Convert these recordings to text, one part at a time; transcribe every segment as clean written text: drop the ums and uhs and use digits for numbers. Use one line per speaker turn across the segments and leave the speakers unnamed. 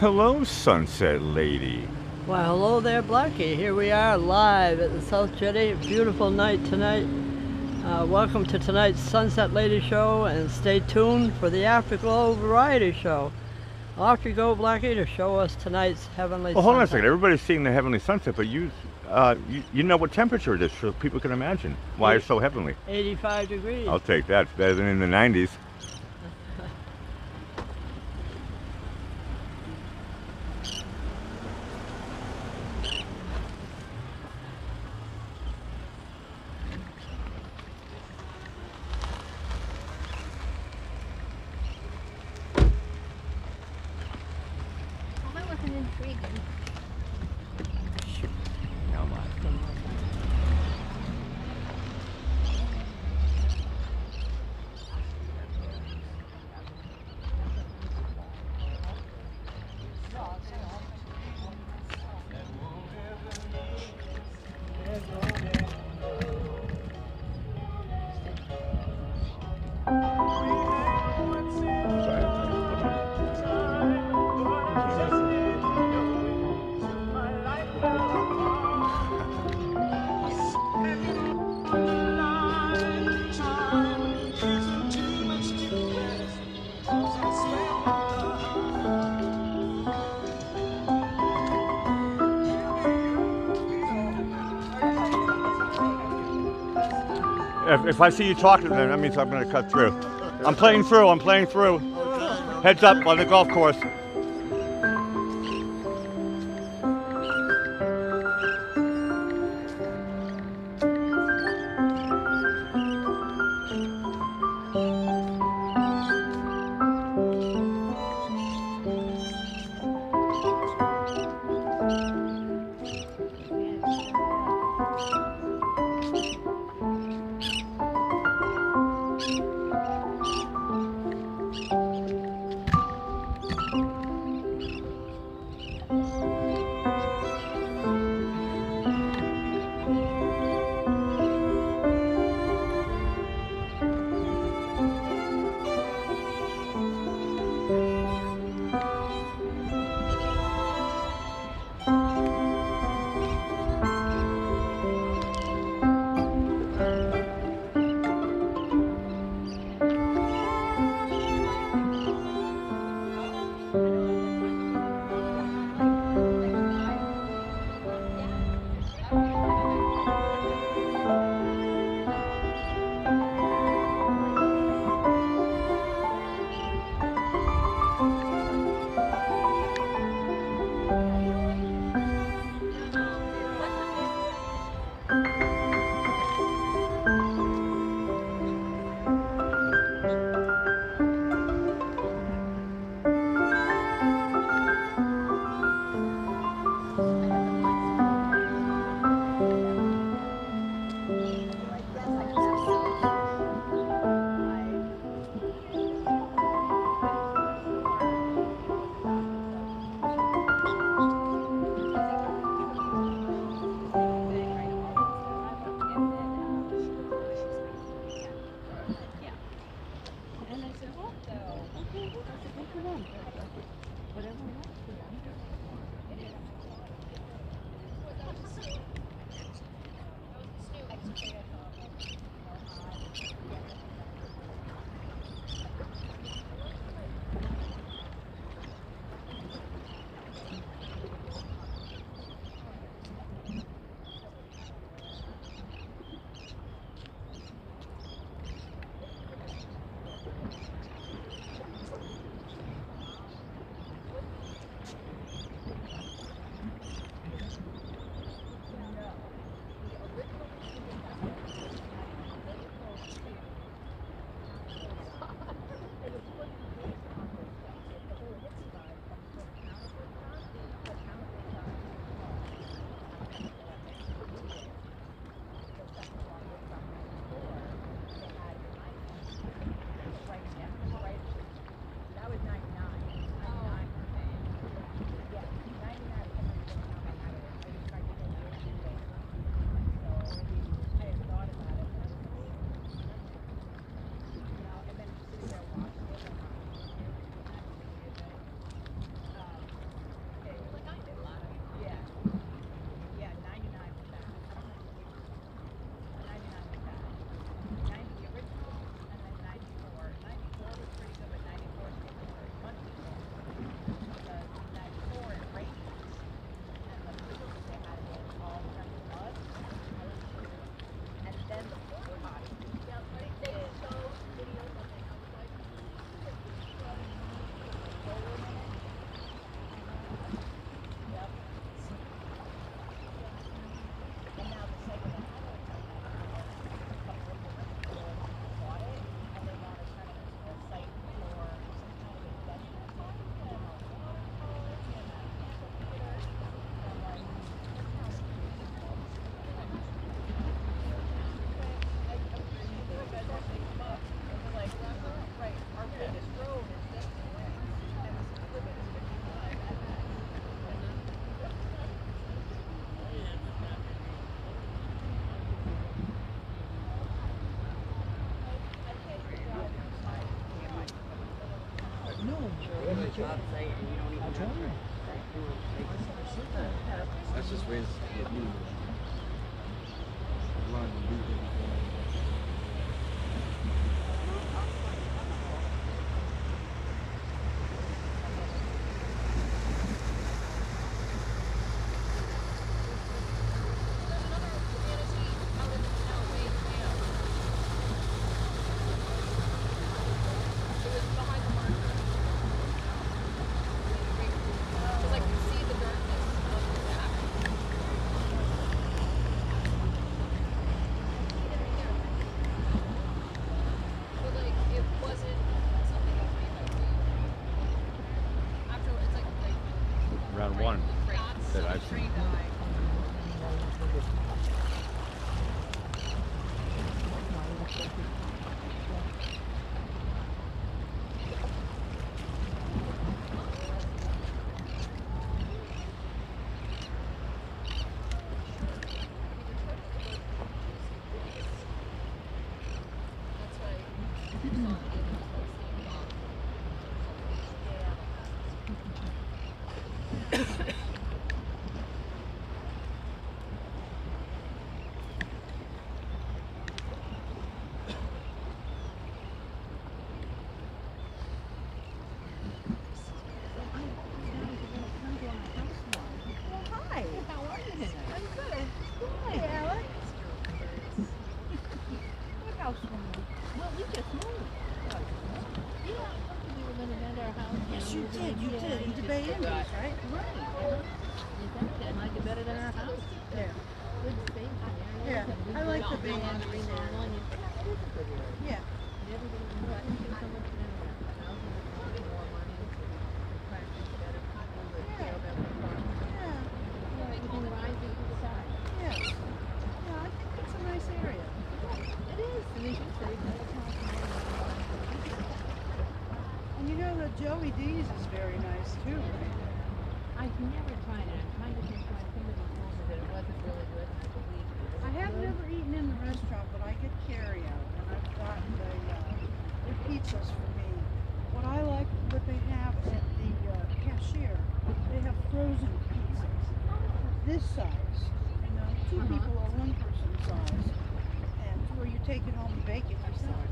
Hello, Sunset Lady.
Well, hello there, Blackie. Here we are live at the South Jetty. Beautiful night tonight. Welcome to tonight's Sunset Lady show, and stay tuned for the Afterglow variety show. Off you go, Blackie, to show us tonight's heavenly
Well, hold on a
sunset.
second. Everybody's seeing the heavenly sunset, but you know what temperature it is, so people can imagine why it's so heavenly.
85 degrees.
I'll take that. It's better than in the 90s.
That wasn't intriguing.
If I see you talking to them, that means I'm going to cut through. I'm playing through. Heads up on the golf course.
That's just ways to get me. Run and do things.
Round one that I've seen.
You did. Into Bay Indies, right?
I like it better than our house.
Yeah.
Good space in there.
Yeah. I like the Bay Indies. Yeah. Yeah. Yeah, I think it's a nice area.
It is. And they should say that.
And you know that Joey D's is very nice too, right?
I've never tried it. I'm trying to think why somebody told me that it wasn't really good. And I believe it.
I have never eaten in the restaurant, but I get carry out, and I've gotten the pizzas for me. What I like, what they have at the cashier, they have frozen pizzas, this size, you know, two people or one person size, and where you take it home and bake it yourself.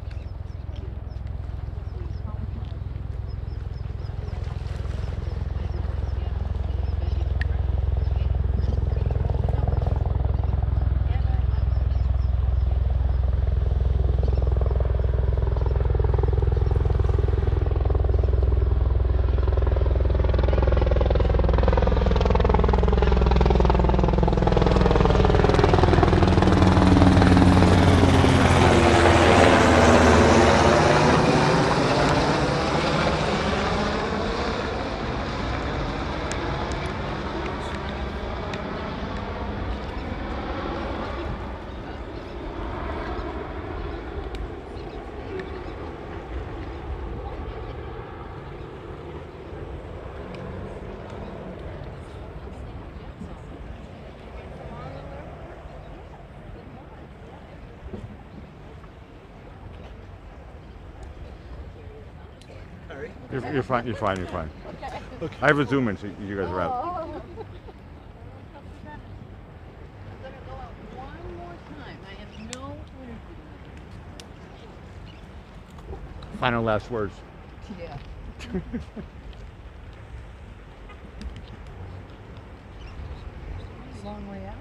You're fine. Okay. I have a zoom in, so you guys are out.
I'm gonna go out one more time. I have no energy.
Final last words.
Yeah.
Long way out.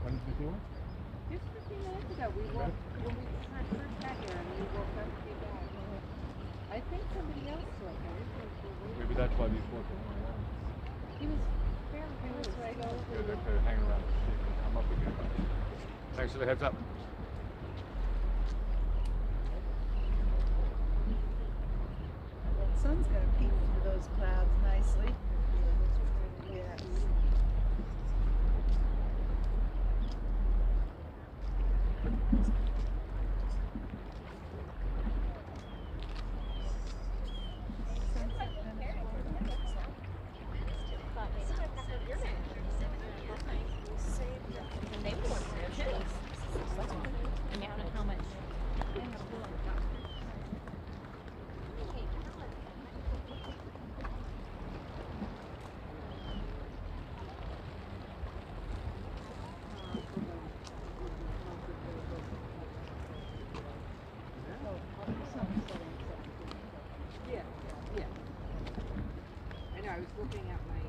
When did you do it?
Just a few minutes ago, we woke, when we first got here, and we woke up to be back. I think somebody else slept there.
Maybe that's why these work.
He was fairly close right over.
Yeah, they're hanging around to see if they can come up again.
Thanks for the heads up.
The sun's gonna peek through those clouds nicely. Yes.
I know, I was looking at my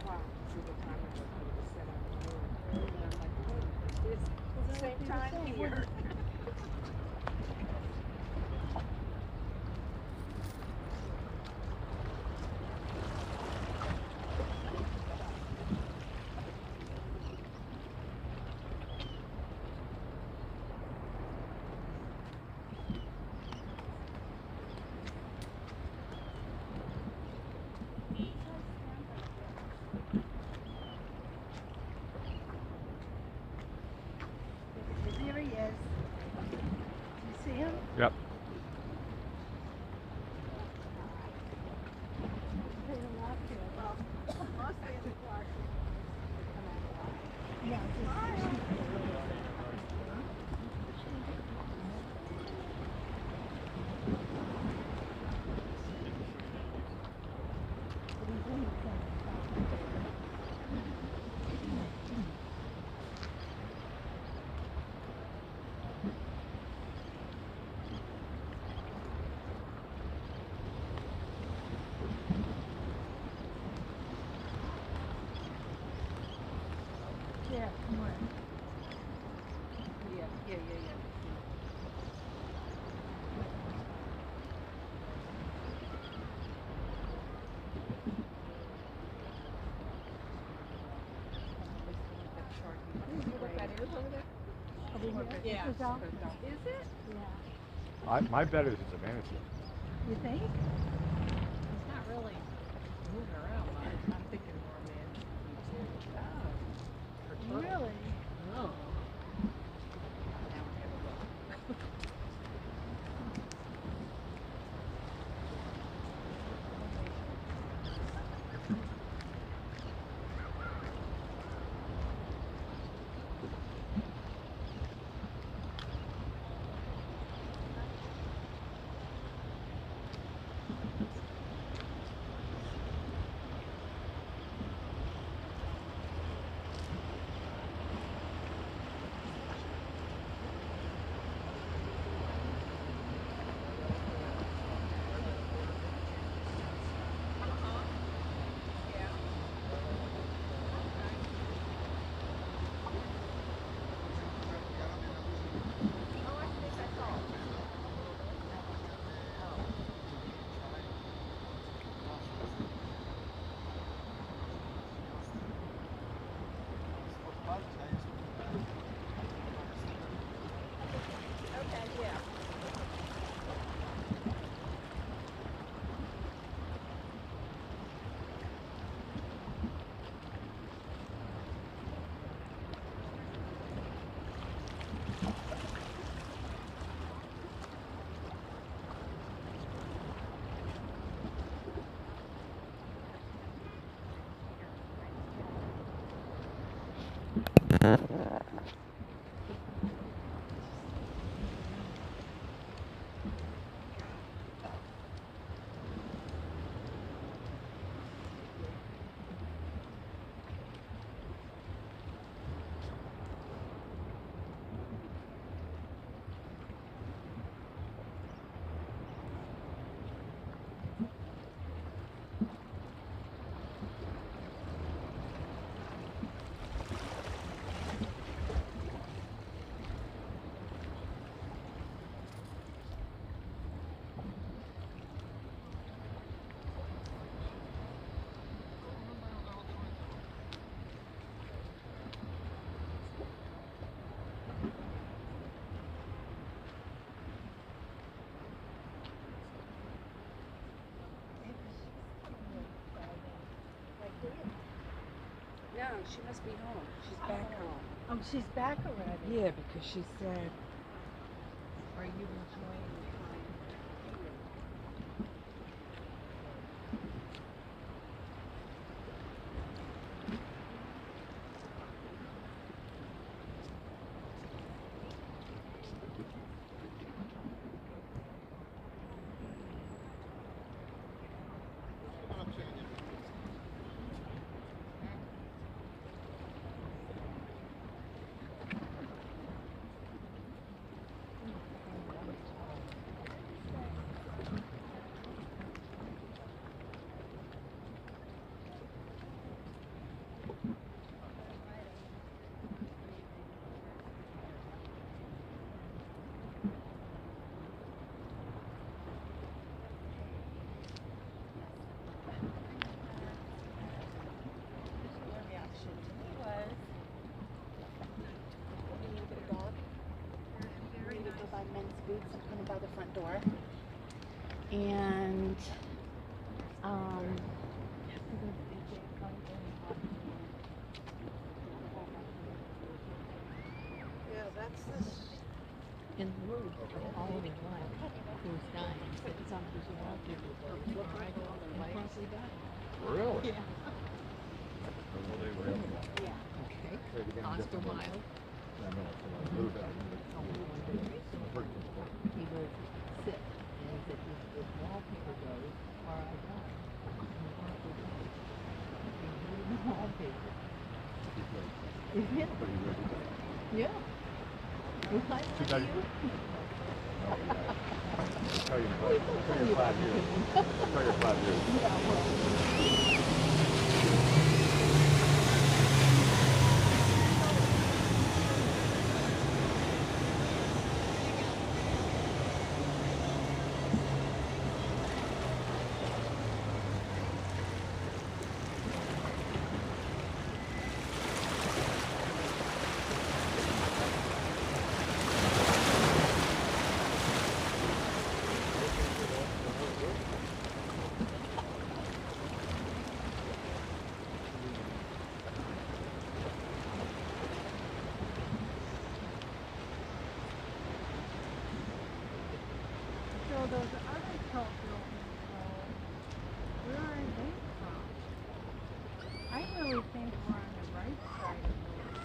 clock to see what time it was when it was set on the moon. And I'm like, oh, it's the same time here.
There he is. You see him?
Yep.
Yeah, come on.
Yeah. Yeah.
Is
it?
My bet is it's a vanity.
You think?
It's not really moving around much. I'm thinking more man.
Really?
Oh. She must be home. She's back home.
Oh, she's back already.
Yeah, because she said, "Are you enjoying the time?"
Your reaction to me was,
We need to get a dog. We need to go buy men's boots and put them by the front door. And
yeah, that's this.
In the room, all of his life, who's dying. It's on his wallpaper. Look right on the right. Probably died.
Really?
Yeah.
Well, they were.
Okay. Oscar Wilde. He was sick, and he said, if wallpaper goes, or I die. The wallpaper. Yeah. Was I
Too bad.
like you?
Tell you in 5 years. Tell you in 5 years.
So those other tall buildings, where are they from? I really think we're on the right side of those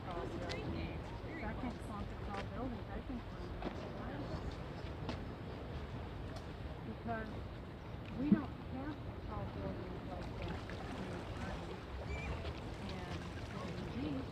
tall buildings. I can't count the tall buildings, I think we're on the right side. Because we don't have tall buildings like that in Arden and Golden Beach.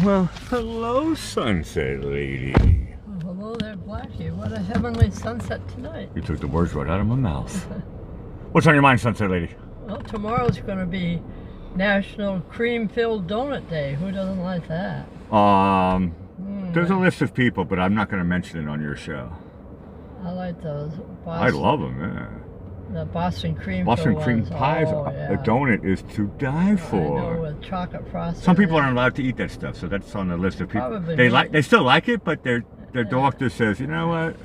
Well, hello, sunset lady.
Oh, hello there, Blackie. What a heavenly sunset tonight.
You took the words right out of my mouth. What's on your mind, sunset lady?
Well, tomorrow's going to be National Cream-Filled Donut Day. Who doesn't like that?
There's a list of people, but I'm not going to mention it on your show.
I like those.
I love them, yeah.
The Boston cream
Cream pies,
oh, yeah.
a donut is to die
I
for.
know, with chocolate frosting.
Some people aren't allowed to eat that stuff, so that's on the list of people.
Probably
They still like it, but their doctor says, you know what?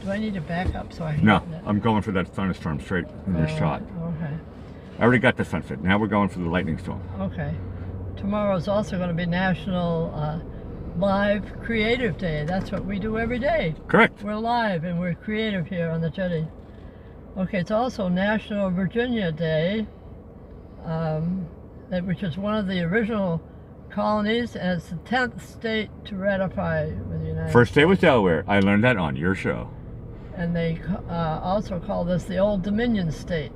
Do I need to back up so I can
No,
get that?
I'm going for that thunderstorm straight in your shot.
Okay.
I already got the sunset. Now we're going for the lightning storm.
Okay. Tomorrow's also going to be National Live Creative Day. That's what we do every day.
Correct.
We're live and we're creative here on the Jetty. Okay, it's also National Virginia Day, which is one of the original colonies, and it's the 10th state to ratify with the United States.
First day was Delaware. I learned that on your show.
And they also call this the Old Dominion State.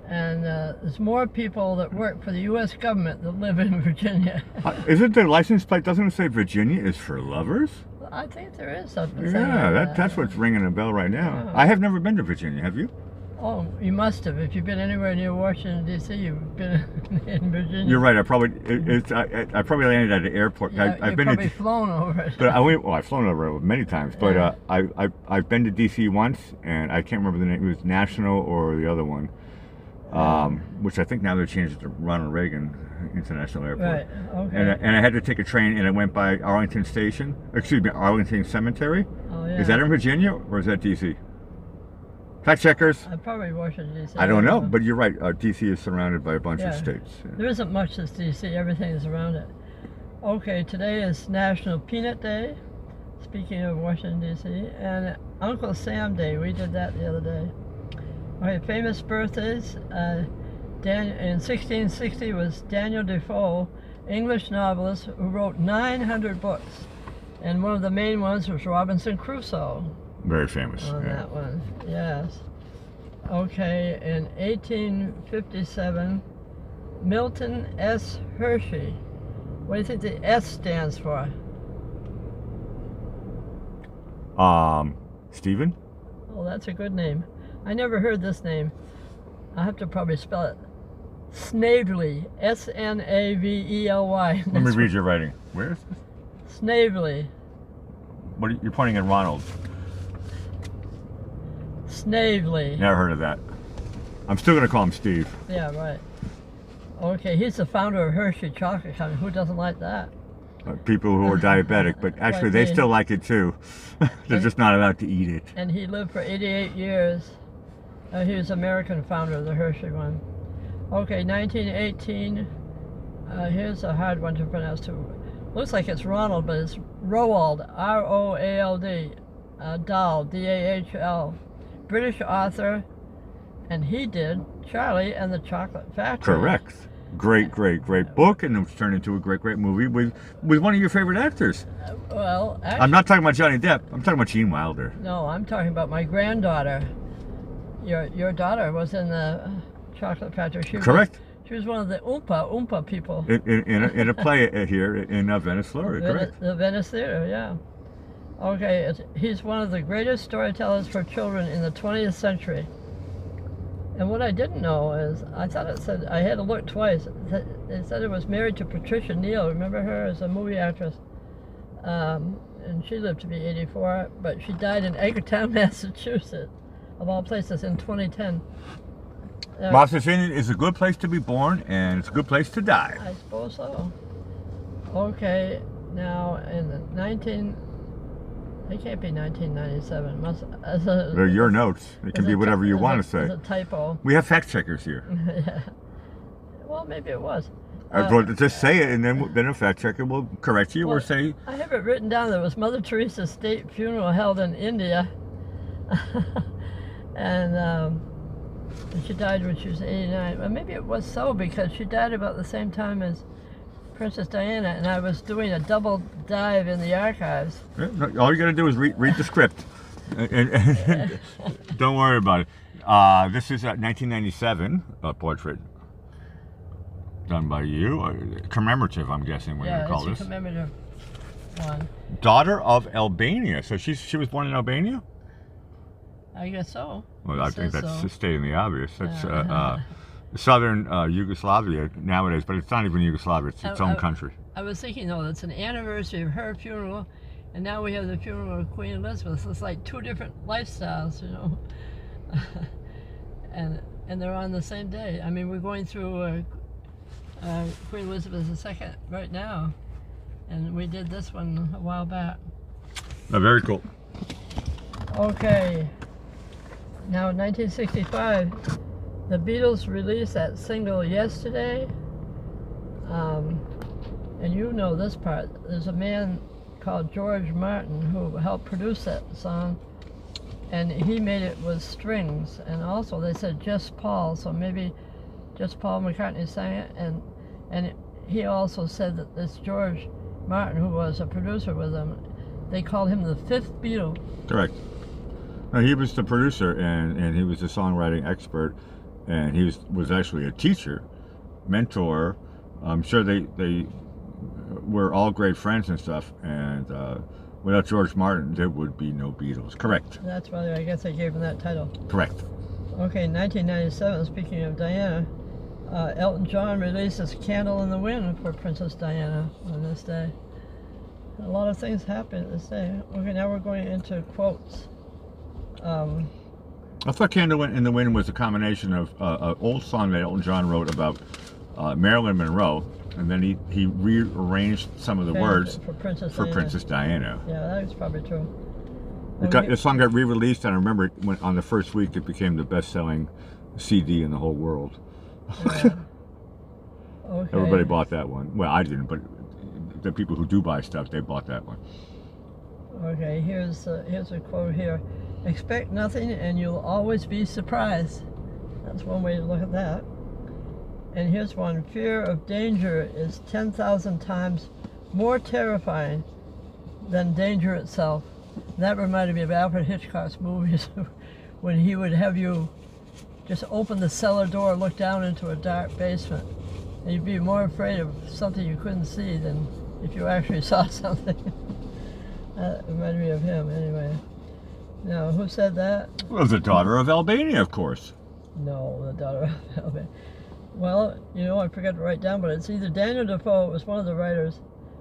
And there's more people that work for the U.S. government that live in Virginia.
Isn't the license plate, doesn't it say Virginia is for lovers?
I think there is something.
Yeah, that's what's ringing a bell right now.
Yeah.
I have never been to Virginia, have you?
Oh, you must have. If you've been anywhere near Washington, D.C., you've been in Virginia.
You're right. I probably landed at the airport.
Yeah,
I've
you've
been
probably
to,
flown over it.
but I've flown over it many times. But
Yeah.
I've been to D.C. once, and I can't remember the name. It was National or the other one, which I think now they've changed it to Ronald Reagan International Airport.
Right. Okay.
And I had to take a train, and it went by Arlington Station. Excuse me, Arlington Cemetery.
Oh, yeah.
Is that in Virginia or is that D.C.? Fact checkers.
Probably Washington, D.C.
I don't know, but you're right. D.C. is surrounded by a bunch of
Yeah.
states. Yeah.
There isn't much that's D.C. Everything is around it. Okay, today is National Peanut Day. Speaking of Washington, D.C. And Uncle Sam Day. We did that the other day. Okay, famous birthdays. In 1660 was Daniel Defoe, English novelist who wrote 900 books. And one of the main ones was Robinson Crusoe.
Very famous.
On
Yeah.
that one, yes. Okay, in 1857, Milton S. Hershey. What do you think the S stands for?
Stephen?
Oh, that's a good name. I never heard this name. I have to probably spell it. Snavely. S-N-A-V-E-L-Y.
Let me read your writing. Where is this?
Snavely.
What you're pointing at Ronald.
Snavely.
Never heard of that. I'm still going to call him Steve.
Yeah, right. Okay, he's the founder of Hershey Chocolate Company. Who doesn't like that?
People who are diabetic, but actually
Like
they
me.
still like it too. They're just not allowed to eat it.
And he lived for 88 years. He was American founder of the Hershey one. Okay, 1918. Here's a hard one to pronounce too. Looks like it's Ronald, but it's Roald. R-O-A-L-D. Dahl. D-A-H-L. British author. And he did Charlie and the Chocolate Factory.
Correct. Great book, and it was turned into a great movie with one of your favorite actors.
Well, actually,
I'm not talking about Johnny Depp. I'm talking about Gene Wilder.
no, I'm talking about my granddaughter. Your daughter was in the Chocolate Factory.
Correct.
She was one of the Oompa people.
In a play here in Venice, Florida. Correct.
The Venice Theater, yeah. Okay, he's one of the greatest storytellers for children in the 20th century. And what I didn't know is, I thought it said, I had to look twice, it said it was married to Patricia Neal. Remember her as a movie actress? And she lived to be 84, but she died in Edgartown, Massachusetts, of all places, in 2010.
Massachusetts is a good place to be born, and it's a good place to die.
I suppose so. Okay, now in the it can't be 1997.
They're your notes. It can be whatever you want to say.
It's a typo.
We have fact checkers here.
Yeah. Well, maybe it was.
Just say it, and then a fact checker will correct you or say.
I have it written down. There was Mother Teresa's state funeral held in India, and she died when she was 89. Well, maybe it was so because she died about the same time as Princess Diana, and I was doing a double dive in the archives.
All you got to do is read the script, and don't worry about it. This is a 1997 portrait. done by you. Commemorative, I'm guessing, we're going to call
it's
this.
a commemorative one.
Daughter of Albania. So she was born in Albania?
I guess so.
Well,
It
I think
says
that's
so.
stating the obvious. That's
Yeah.
southern Yugoslavia nowadays, but it's not even Yugoslavia. It's its own country.
I was thinking, though, it's an anniversary of her funeral, and now we have the funeral of Queen Elizabeth. It's like two different lifestyles, you know. and they're on the same day. I mean, we're going through Queen Elizabeth II right now, and we did this one a while back.
Very cool.
Okay, now in 1965, the Beatles released that single Yesterday, and you know this part. There's a man called George Martin who helped produce that song, and he made it with strings, and also they said just Paul, so maybe just Paul McCartney sang it, and he also said that this George Martin, who was a producer with them, they called him the fifth Beatle.
Correct. No, he was the producer, and he was a songwriting expert, and he was actually a teacher, mentor. I'm sure they were all great friends and stuff, and without George Martin, there would be no Beatles. Correct.
That's why I guess they gave him that title.
Correct.
Okay, 1997, speaking of Diana, Elton John releases Candle in the Wind for Princess Diana on this day. A lot of things happen this day. Okay, now we're going into quotes.
I thought Candle in the Wind was a combination of an old song that Elton John wrote about Marilyn Monroe, and then he rearranged some of the words
for Princess
for
Diana.
Princess Diana.
Yeah, that's probably true.
The song got re-released, and I remember it went, on the first week it became the best-selling CD in the whole world.
Yeah. Okay.
Everybody bought that one. Well, I didn't, but the people who do buy stuff, they bought that one.
Okay, here's a quote here. Expect nothing and you'll always be surprised. That's one way to look at that. And here's one. Fear of danger is 10,000 times more terrifying than danger itself. That reminded me of Alfred Hitchcock's movies when he would have you just open the cellar door, look down into a dark basement, and you'd be more afraid of something you couldn't see than if you actually saw something. That reminded me of him, anyway. Now, who said that?
Well, the daughter of Albania, of course.
No, the daughter of Albania. Well, you know, I forgot to write down, but it's either Daniel Defoe, was one of the writers,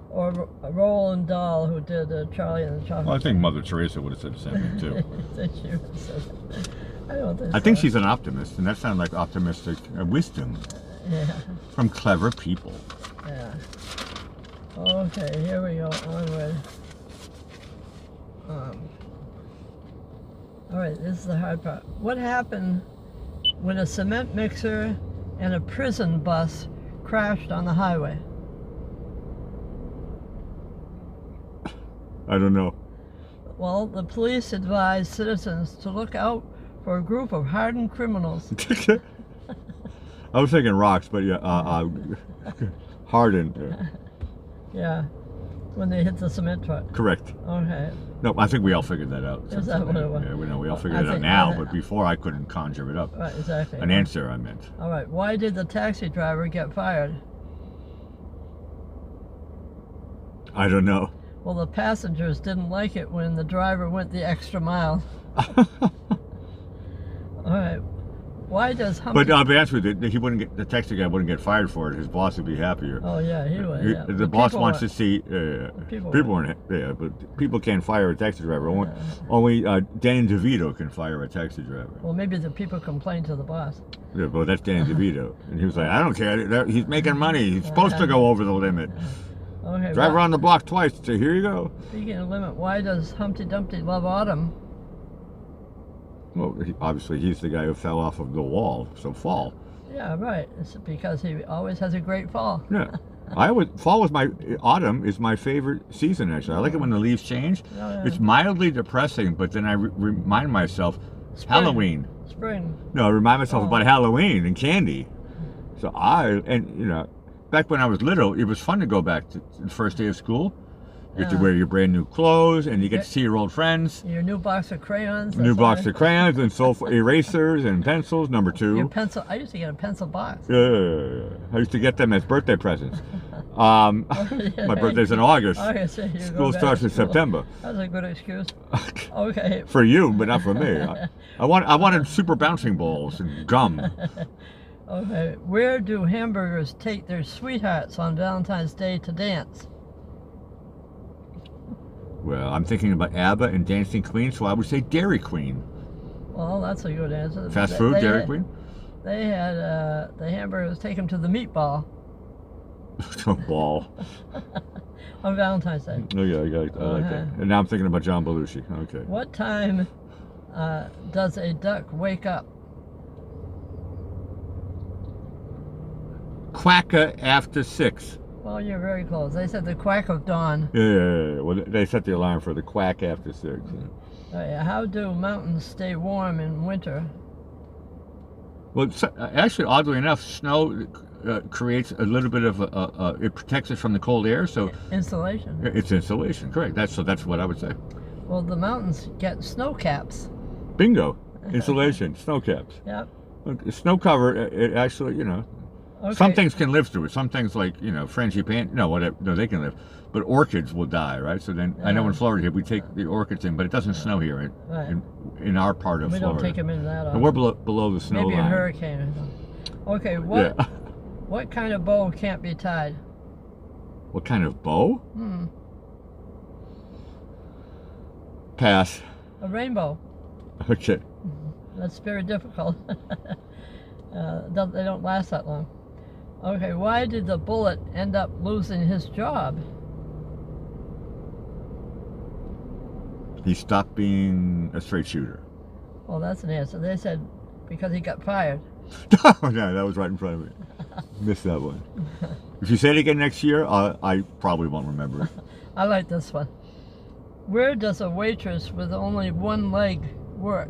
or Roald Dahl, who did Charlie and the Chocolate.
Well, I think Mother Teresa would have said the same thing, too.
She would have said that. I don't think
I think
so.
she's an optimist, and that sounds like optimistic wisdom
Yeah,
from clever people.
yeah. Okay, here we go, onward. All right, this is the hard part. What happened when a cement mixer and a prison bus crashed on the highway?
I don't know.
Well, the police advised citizens to look out for a group of hardened criminals.
I was thinking rocks, but yeah, hardened.
Yeah, when they hit the cement truck.
Correct.
Okay.
No, I think we all figured that out.
Is that what it was?
Yeah, we all
I
figured it out
think-
now, but before I couldn't conjure it up.
Right, exactly.
An answer, I meant.
All right. Why did the taxi driver get fired?
I don't know.
Well, the passengers didn't like it when the driver went the extra mile. All right. Why does Humpty...
But I'll be honest with you, he wouldn't get, the taxi guy wouldn't get fired for it. His boss would be happier.
Oh, yeah, he would, yeah.
The
But
boss
people
wants
weren't.
to see
People
people weren't. Yeah, but people can't fire a taxi driver. Only Danny DeVito can fire a taxi driver.
Well, maybe the people complained to the boss.
Yeah, but that's Danny DeVito, and he was like, I don't care. He's making money. He's supposed to go over the limit.
Okay.
Drive
well,
around the block twice. Say, here you go.
speaking of limit, why does Humpty Dumpty love autumn?
Well, obviously he's the guy who fell off of the wall, so fall.
Yeah, right. It's because he always has a great fall.
Yeah, autumn is my favorite season actually. I like it when the leaves change.
Oh, yeah.
It's mildly depressing, but then I remind myself,
Spring.
Halloween.
Spring.
No, I remind myself
Oh.
about Halloween and candy. So back when I was little, it was fun to go back to the first day of school You get to wear your brand new clothes, and you get to see your old friends.
Your new box of crayons.
New box of crayons and erasers and pencils. Number 2.
Your pencil. I used to get a pencil box.
Yeah, I used to get them as birthday presents. My birthday's in August. School starts in September.
That's a good excuse. Okay.
For you, but not for me. I wanted super bouncing balls and gum.
Okay. Where do hamburgers take their sweethearts on Valentine's Day to dance?
Well, I'm thinking about ABBA and Dancing Queen, so I would say Dairy Queen.
Well, that's a good answer.
Fast food, Dairy Queen?
They had the hamburgers take them to the meatball.
Ball.
On Valentine's Day.
Oh, yeah, I like that. And now I'm thinking about John Belushi. Okay.
What time does a duck wake up?
Quacka after 6.
Well, you're very close. They said the quack of dawn.
Yeah. Well, they set the alarm for the quack after 6.
Oh, yeah. How do mountains stay warm in winter?
Well, actually, oddly enough, snow creates a little bit of it protects it from the cold air. So
insulation.
It's insulation, correct. That's what I would say.
Well, the mountains get snow caps.
Bingo. Insulation, snow caps.
Yep.
Snow cover. It actually,
Okay.
some things can live through it. Some things like frangipani, no, they can live. But orchids will die, right? So then I know in Florida we take the orchids in, but it doesn't snow here in our part of Florida.
We don't take them in that.
And we're below the snow line.
Maybe a hurricane. Okay. What kind of bow can't be tied?
What kind of bow? Pass.
A rainbow.
Okay.
That's very difficult. They don't last that long. Okay, why did the Bullet end up losing his job?
He stopped being a straight shooter.
Well, that's an answer. They said because he got fired.
Oh, no, that was right in front of me. Missed that one. If you say it again next year, I probably won't remember it.
I like this one. Where does a waitress with only one leg work?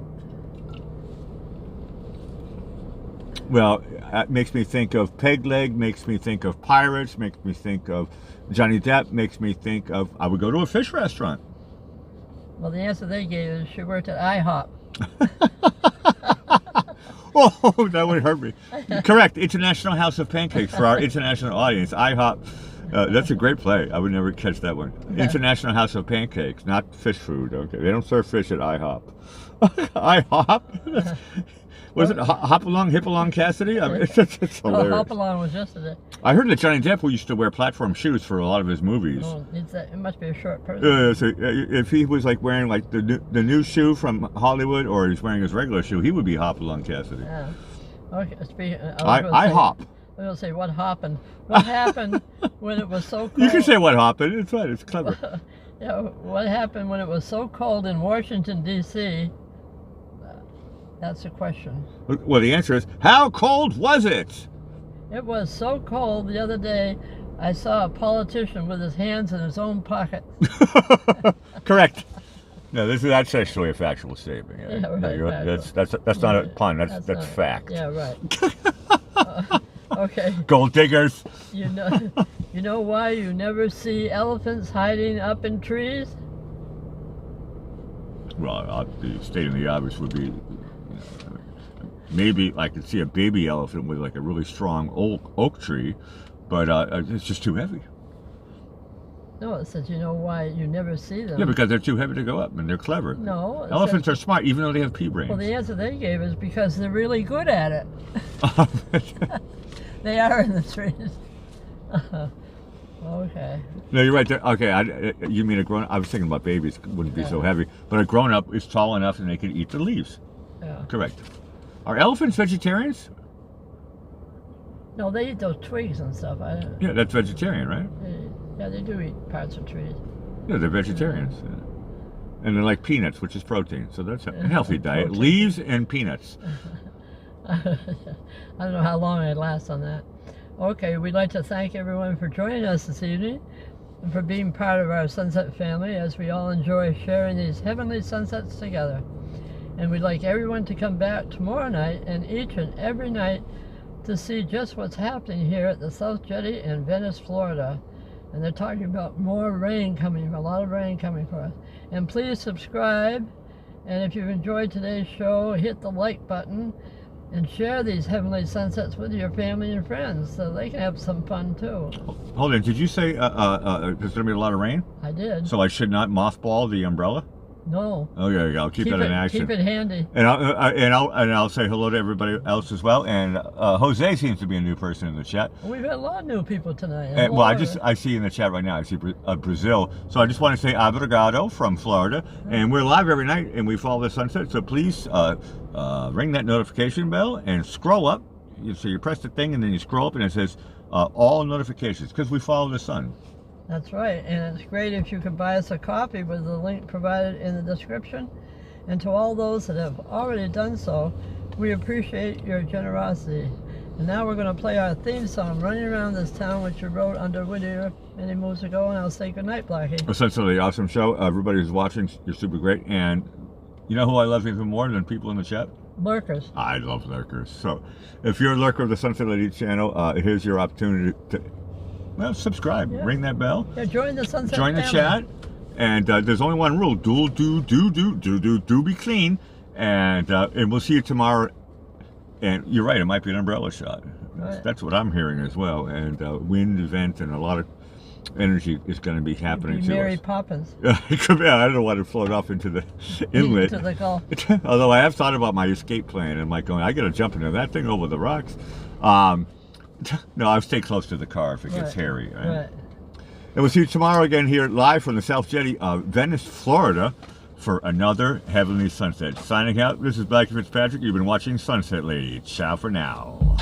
Well, it makes me think of Peg Leg, makes me think of Pirates, makes me think of Johnny Depp, makes me think of, I would go to a fish restaurant.
Well, the answer they gave is she worked at IHOP.
Oh, that would hurt me. Correct, International House of Pancakes for our international audience. IHOP, that's a great play. I would never catch that one. International House of Pancakes, not fish food. Okay, they don't serve fish at IHOP. IHOP? Was it Hop Along, Hip Along Cassidy? I mean, it's hilarious.
Hop Along was yesterday.
I heard that Johnny Depp used to wear platform shoes for a lot of his movies.
Oh, it must be a short person.
So if he was like wearing like the new shoe from Hollywood, or he's wearing his regular shoe, he would be Hop Along Cassidy.
Yeah. Okay.
I hop.
I was going to say what happened. What happened when it was so cold?
You can say what happened. It's fine. It's clever.
Yeah. What happened when it was so cold in Washington D.C.? That's the question.
Well, the answer is, how cold was it?
It was so cold the other day, I saw a politician with his hands in his own pocket.
Correct. No, that's actually a factual statement.
Yeah, right,
that's not a pun. That's fact.
Yeah, right. Okay.
Gold diggers.
You know why you never see elephants hiding up in trees?
Well, stating the obvious would be, maybe I could see a baby elephant with like a really strong oak tree, but it's just too heavy.
No, it says you know why you never see them.
Yeah, because they're too heavy to go up, and they're clever.
No.
Elephants are smart, even though they have pea brains.
Well, the answer they gave is because they're really good at it. They are in the trees. Okay.
No, you're right. Okay, you mean a grown-up? I was thinking about babies wouldn't be so heavy, but a grown-up is tall enough and they can eat the leaves.
Yeah.
Correct. Are elephants vegetarians?
No, they eat those twigs and stuff.
Yeah, that's vegetarian, right?
They do eat parts of trees.
Yeah, they're vegetarians. And they like peanuts, which is protein. So that's a healthy diet. Leaves and peanuts.
I don't know how long I'd last on that. Okay, we'd like to thank everyone for joining us this evening and for being part of our sunset family as we all enjoy sharing these heavenly sunsets together. And we'd like everyone to come back tomorrow night and each and every night to see just what's happening here at the South Jetty in Venice, Florida. And they're talking about more rain coming, a lot of rain coming for us. And please subscribe. And if you've enjoyed today's show, hit the like button and share these heavenly sunsets with your family and friends so they can have some fun too.
Hold on, did you say there's going to be a lot of rain?
I did.
So I should not mothball the umbrella?
No.
Okay, I'll keep that in action.
Keep it handy.
And I'll say hello to everybody else as well. And Jose seems to be a new person in the chat.
We've had a lot of new people tonight.
And, well, I see in the chat right now, I see Brazil. So I just want to say obrigado from Florida. And we're live every night and we follow the sunset. So please ring that notification bell and scroll up. So you press the thing and then you scroll up and it says all notifications because we follow the sun.
That's right, and it's great if you could buy us a copy with the link provided in the description. And to all those that have already done so, we appreciate your generosity. And now we're going to play our theme song, Running Around This Town, which you wrote under Whittier many moons ago, and I'll say goodnight, Blackie.
Essentially, awesome show. Everybody who's watching, you're super great. And you know who I love even more than people in the chat?
Lurkers.
I love lurkers. So if you're a lurker of the Sunset Lady channel, here's your opportunity to... Well, subscribe, ring that bell.
Yeah, join the Sunset
Join the
family.
chat. And there's only one rule: do be clean. And we'll see you tomorrow. And you're right; it might be an umbrella shot.
Right.
That's what I'm hearing as well. And wind event and a lot of energy is going to be happening to
Mary
us.
Poppins.
It could be. I don't want to float off into the inlet.
Into the Gulf.
Although I have thought about my escape plan. And I'm like going, I got to jump into that thing over the rocks. No, I'll stay close to the car if it gets hairy. Right? And we'll see you tomorrow again here live from the South Jetty of Venice, Florida for another Heavenly Sunset. Signing out, this is Blackie Fitzpatrick. You've been watching Sunset Lady. Ciao for now.